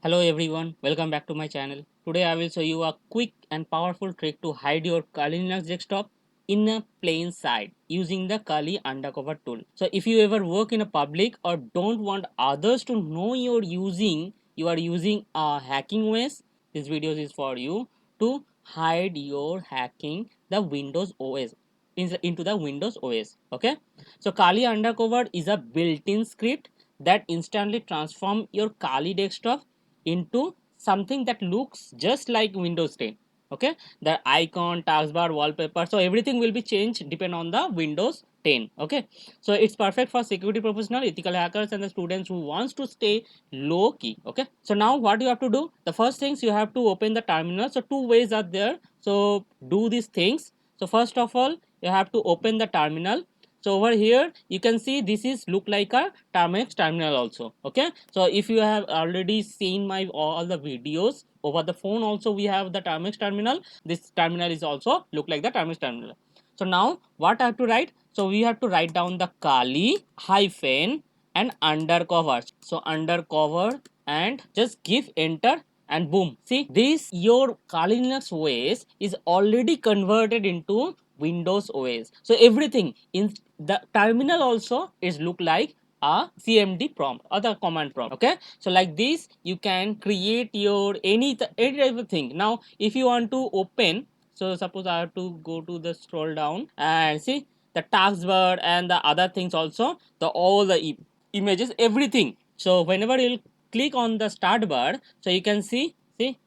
Hello everyone, welcome back to my channel. Today I will show you a quick and powerful trick to hide your Kali Linux desktop in a plain sight using the Kali undercover tool. So if you ever work in a public or don't want others to know you are using a hacking OS, this video is for you to hide your hacking the Windows OS into the Windows OS. Okay, so Kali undercover is a built-in script that instantly transform your Kali desktop into something that looks just like Windows 10. Okay, the icon, taskbar, wallpaper, so everything will be changed depend on the Windows 10. Okay, so it's perfect for security professional, ethical hackers, and the students who wants to stay low key. Okay, so now what you have to do, the first things you have to open the terminal. So two ways are there, so do these things. So first of all, you have to open the terminal. So over here you can see this is look like a Termex terminal also. Okay, so if you have already seen my all the videos over the phone, also we have the Termex terminal. This terminal is also look like the Termex terminal. So now what I have to write, so we have to write down the Kali hyphen and undercover. So undercover and just give enter, and boom, see this your Kali Linux OS is already converted into Windows OS. So everything in the terminal also is look like a CMD prompt or the command prompt. Okay, so like this you can create your any type of thing. Now if you want to open, so suppose I have to go to the scroll down and see the taskbar and the other things also, the all the images, everything. So whenever you'll click on the start bar, so you can see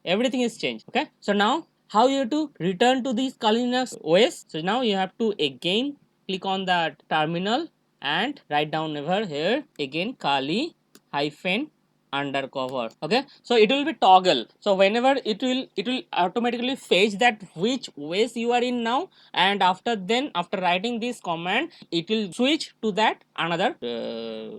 everything is changed. Okay, so now how you have to return to this Kali Linux OS? So now you have to again click on the terminal and write down over here again Kali hyphen undercover. Okay, so it will be toggle. So whenever it will automatically fetch that which OS you are in now, and after writing this command it will switch to that another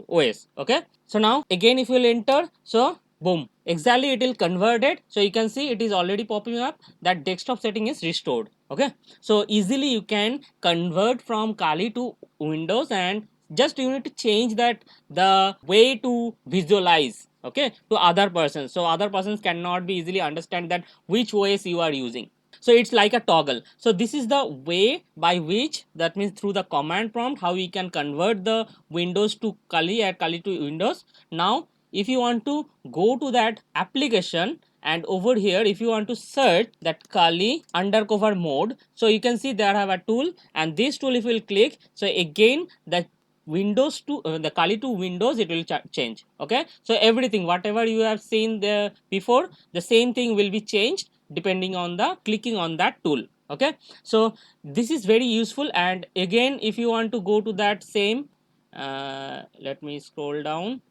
OS. Okay, so now again if you will enter, so boom, exactly it will convert it. So you can see it is already popping up that desktop setting is restored. Okay, so easily you can convert from Kali to Windows, and just you need to change that the way to visualize, okay, to other persons, so other persons cannot be easily understand that which OS you are using. So it's like a toggle. So this is the way by which, that means through the command prompt, how we can convert the Windows to Kali and Kali to Windows. Now if you want to go to that application, and over here if you want to search that Kali undercover mode, so you can see there have a tool, and this tool if you will click, so again the Windows to the Kali to Windows it will change. Okay, so everything whatever you have seen there before, the same thing will be changed depending on the clicking on that tool. Okay, so this is very useful. And again if you want to go to that same, let me scroll down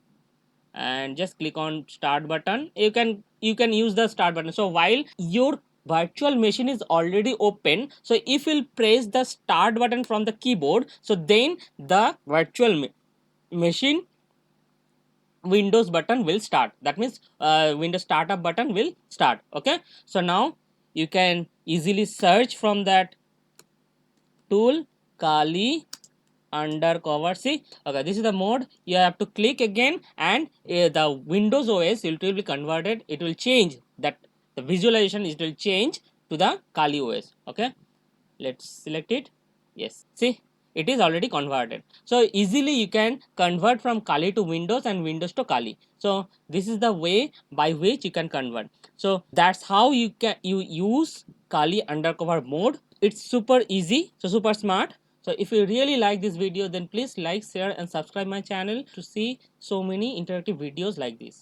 and just click on start button. You can use the start button. So while your virtual machine is already open, so if you'll press the start button from the keyboard, so then the virtual machine Windows button will start. That means Windows startup button will start. Okay, so now you can easily search from that tool Kali undercover. See, okay, this is the mode. You have to click again, and the Windows OS it will be converted. It will change that the visualization. It will change to the Kali OS. Okay, let's select it. Yes, see it is already converted. So easily you can convert from Kali to Windows and Windows to Kali. So this is the way by which you can convert. So that's how you use Kali undercover mode. It's super easy, so super smart. So if you really like this video, then please like, share and subscribe my channel to see so many interactive videos like this.